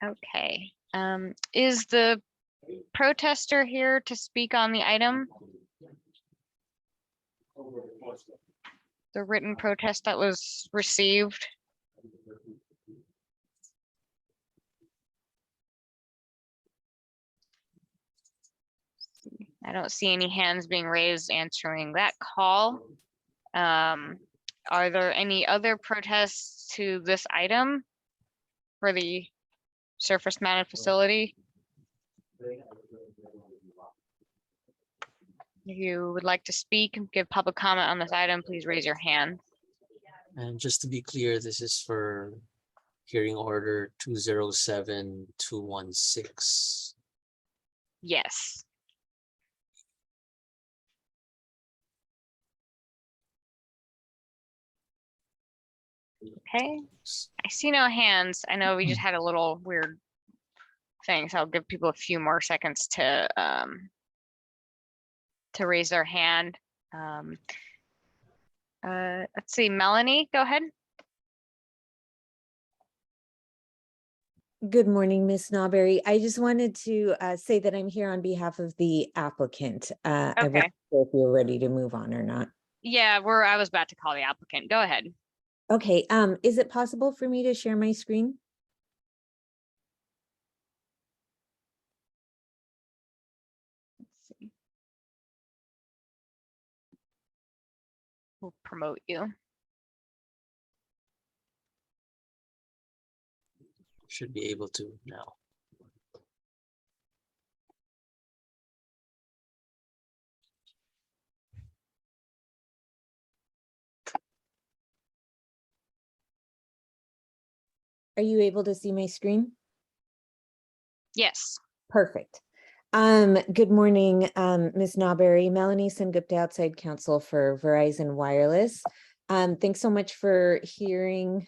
Okay. Is the protester here to speak on the item? The written protest that was received? I don't see any hands being raised answering that call. Are there any other protests to this item for the surface mounted facility? If you would like to speak and give public comment on this item, please raise your hand. And just to be clear, this is for hearing order 207216. Yes. Okay, I see no hands. I know we just had a little weird thing, so I'll give people a few more seconds to raise their hand. Let's see, Melanie, go ahead. Good morning, Ms. Nawberry. I just wanted to say that I'm here on behalf of the applicant. I wasn't Okay. sure if you were ready to move on or not. Yeah, I was about to call the applicant. Go ahead. Okay, is it possible for me to share my screen? Let's see. We'll promote you. Should be able to now. Are you able to see my screen? Yes. Perfect. Good morning, Ms. Nawberry. Melanie Sengupta, outside counsel for Verizon Wireless. Thanks so much for hearing.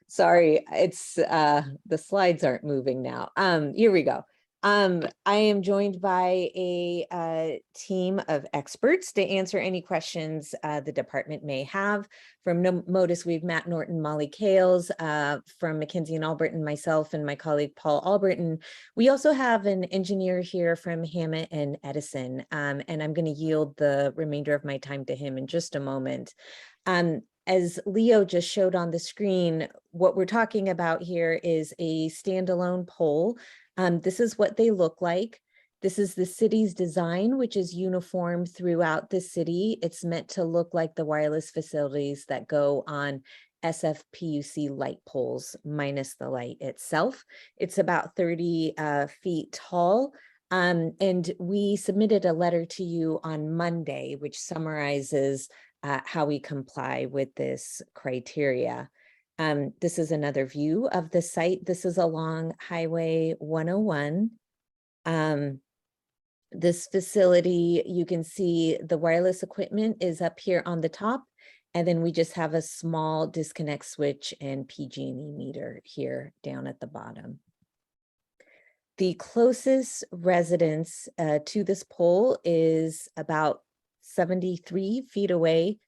Sorry, it's the slides aren't moving now. Here we go. I am joined by a team of experts to answer any questions the department may have. From Modus, we have Matt Norton, Molly Kales, from McKinsey and Albritton, myself and my colleague Paul Albritton. We also have an engineer here from Hammett and Edison, and I'm going to yield the remainder of my time to him in just a moment. As Leo just showed on the screen, what we're talking about here is a standalone pole. This is what they look like. This is the city's design, which is uniform throughout the city. It's meant to look like the wireless facilities that go on SFPUC light poles, minus the light itself. It's about 30 feet tall. And we submitted a letter to you on Monday, which summarizes how we comply with this criteria. This is another view of the site. This is along Highway 101. This facility, you can see the wireless equipment is up here on the top, and then we just have a small disconnect switch and PG&E meter here down at the bottom. The closest residence to this pole is about 73 feet away.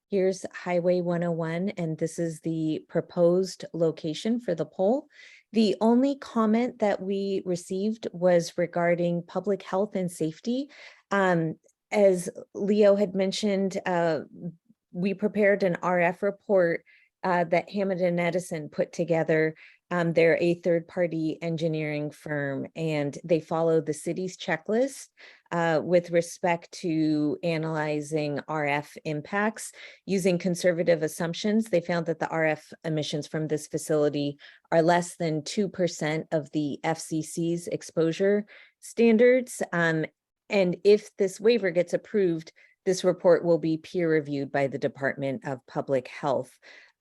Here's Highway 101, and this is the proposed location for the pole. The only comment that we received was regarding public health and safety. As Leo had mentioned, we prepared an RF report that Hammett and Edison put together. They're a third-party engineering firm, and they follow the city's checklist with respect to analyzing RF impacts. Using conservative assumptions, they found that the RF emissions from this facility are less than 2% of the FCC's exposure standards. And if this waiver gets approved, this report will be peer-reviewed by the Department of Public Health.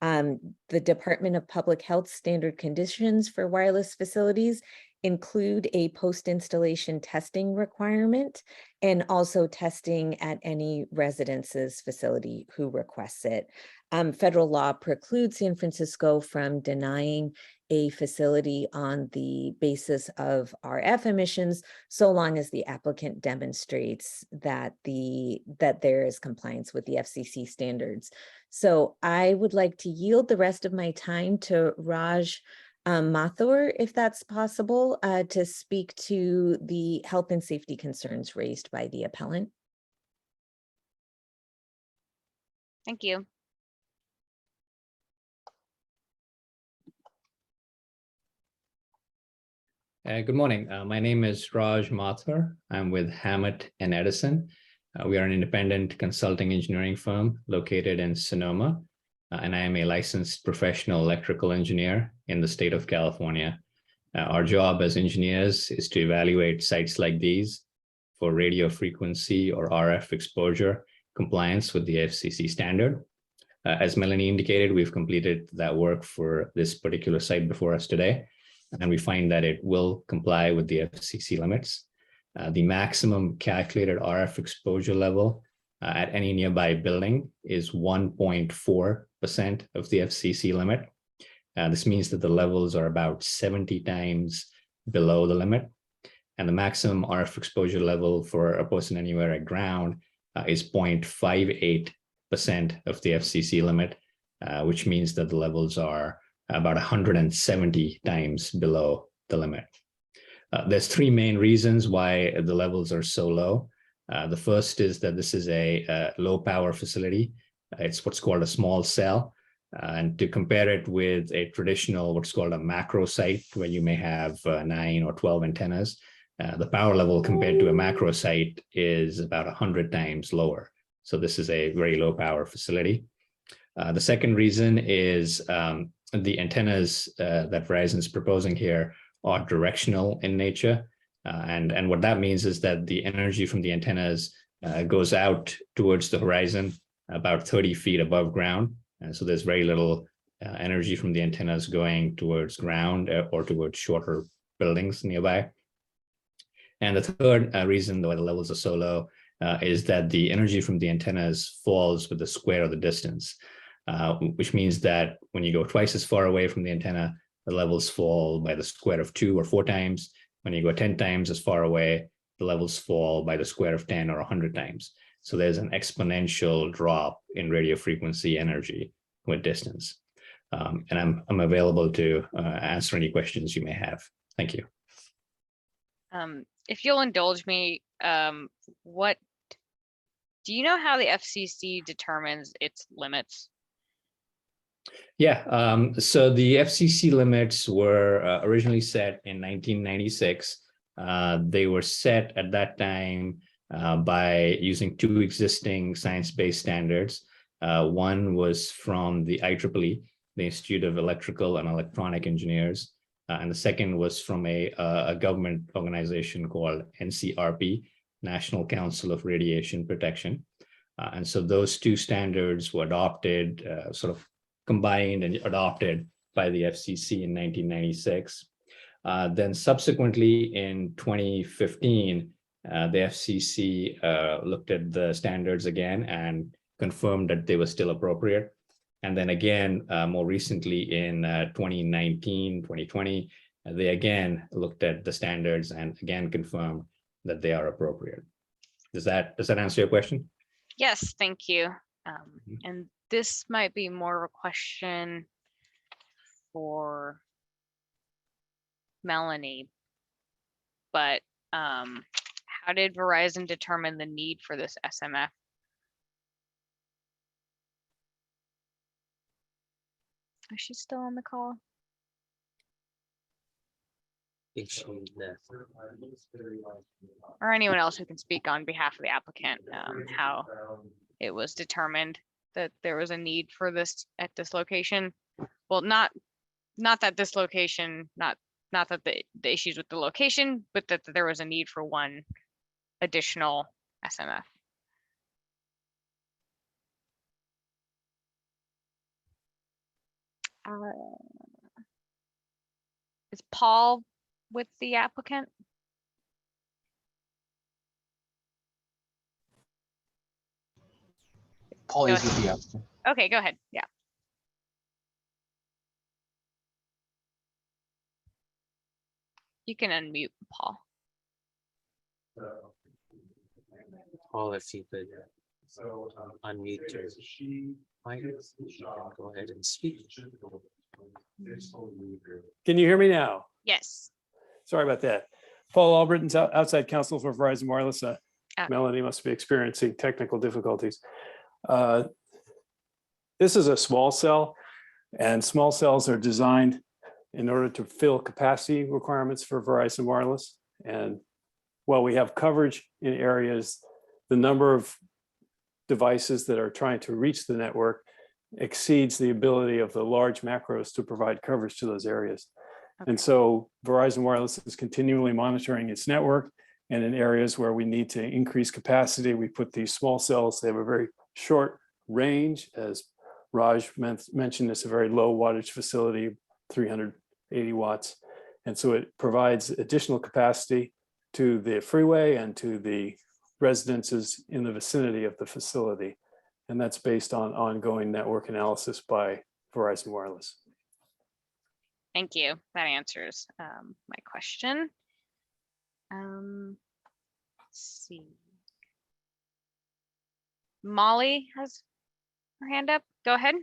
The Department of Public Health standard conditions for wireless facilities include a post-installation testing requirement and also testing at any residence's facility who requests it. Federal law precludes San Francisco from denying a facility on the basis of RF emissions, so long as the applicant demonstrates that there is compliance with the FCC standards. So I would like to yield the rest of my time to Raj Mathur, if that's possible, to speak to the health and safety concerns raised by the appellant. Thank you. Good morning. My name is Raj Mathur. I'm with Hammett and Edison. We are an independent consulting engineering firm located in Sonoma, and I am a licensed professional electrical engineer in the state of California. Our job as engineers is to evaluate sites like these for radio frequency or RF exposure compliance with the FCC standard. As Melanie indicated, we've completed that work for this particular site before us today, and we find that it will comply with the FCC limits. The maximum calculated RF exposure level at any nearby building is 1.4% of the FCC limit. This means that the levels are about 70 times below the limit. And the maximum RF exposure level for a person anywhere at ground is 0.58% of the FCC limit, which means that the levels are about 170 times below the limit. There's three main reasons why the levels are so low. The first is that this is a low power facility. It's what's called a small cell. And to compare it with a traditional, what's called a macro site, where you may have 9 or 12 antennas, the power level compared to a macro site is about 100 times lower. So this is a very low power facility. The second reason is the antennas that Verizon is proposing here are directional in nature. And what that means is that the energy from the antennas goes out towards the horizon about 30 feet above ground. And so there's very little energy from the antennas going towards ground or towards shorter buildings nearby. And the third reason why the levels are so low is that the energy from the antennas falls with the square of the distance, which means that when you go twice as far away from the antenna, the levels fall by the square of 2 or 4 times. When you go 10 times as far away, the levels fall by the square of 10 or 100 times. So there's an exponential drop in radio frequency energy with distance. And I'm available to answer any questions you may have. Thank you. If you'll indulge me, what do you know how the FCC determines its limits? Yeah, so the FCC limits were originally set in 1996. They were set at that time by using 2 existing science-based standards. One was from the IEEE, the Institute of Electrical and Electronic Engineers, and the second was from a government organization called NCRP, National Council of Radiation Protection. And so those 2 standards were adopted, sort of combined and adopted by the FCC in 1996. Then subsequently in 2015, the FCC looked at the standards again and confirmed that they were still appropriate. And then again, more recently in 2019, 2020, they again looked at the standards and again confirmed that they are appropriate. Does that answer your question? Yes, thank you. And this might be more of a question for Melanie, but how did Verizon determine the need for this SMF? Is she still on the call? Or anyone else who can speak on behalf of the applicant, how it was determined that there was a need for this at this location? Well, not that this location, not that the issues with the location, but that there was a need for one additional SMF. Is Paul with the applicant? Paul Go is with the applicant. Okay, go ahead. Yeah. You can unmute Paul. Paul, if you could unmute your mic, go ahead and speak. Can you hear me now? Yes. Sorry about that. Paul Albritton's outside counsel for Verizon Wireless. Melanie must be experiencing technical difficulties. This is a small cell, and small cells are designed in order to fill capacity requirements for Verizon Wireless. And while we have coverage in areas, the number of devices that are trying to reach the network exceeds the ability of the large macros to provide coverage to those areas. Okay. And so Verizon Wireless is continually monitoring its network, and in areas where we need to increase capacity, we put these small cells. They have a very short range. As Raj mentioned, it's a very low wattage facility, 380 watts. And so it provides additional capacity to the freeway and to the residences in the vicinity of the facility. And that's based on ongoing network analysis by Verizon Wireless. Thank you. That answers my question. Let's see. Molly has her hand up. Go ahead.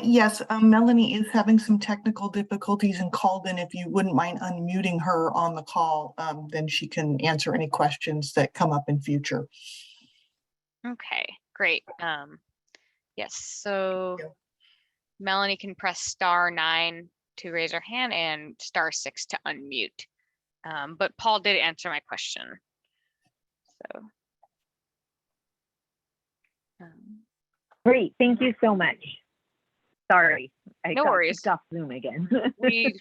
Yes, Melanie is having some technical difficulties and called in. If you wouldn't mind unmuting her on the call, then she can answer any questions that come up in future. Okay, great. Yes, so Melanie can press *9 to raise her hand and *6 to unmute. But Paul did answer my question. So. Great, thank you so much. Sorry, I No got worries. kicked off Zoom again.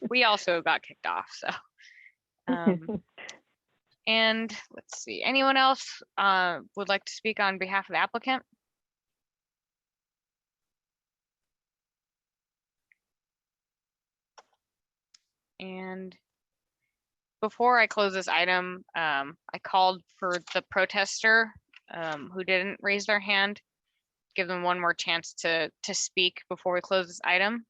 we also got kicked off, so. And let's see, anyone else would like to speak on behalf of the applicant? And before I close this item, I called for the protester who didn't raise their hand. Give them one more chance to speak before we close this item.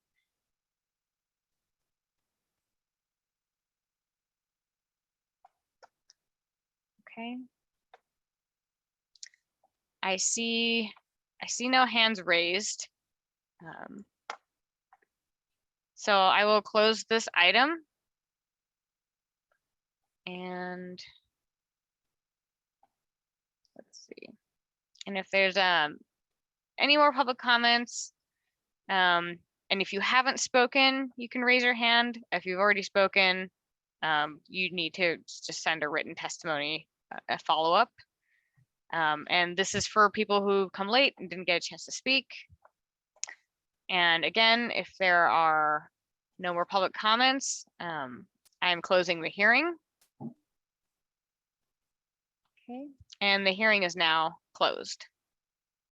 Okay. I see no hands raised. So I will close this item. And let's see. And if there's any more public comments, and if you haven't spoken, you can raise your hand. If you've already spoken, you need to just send a written testimony, a follow-up. And this is for people who come late and didn't get a chance to speak. And again, if there are no more public comments, I am closing the hearing. Okay, and the hearing is now closed.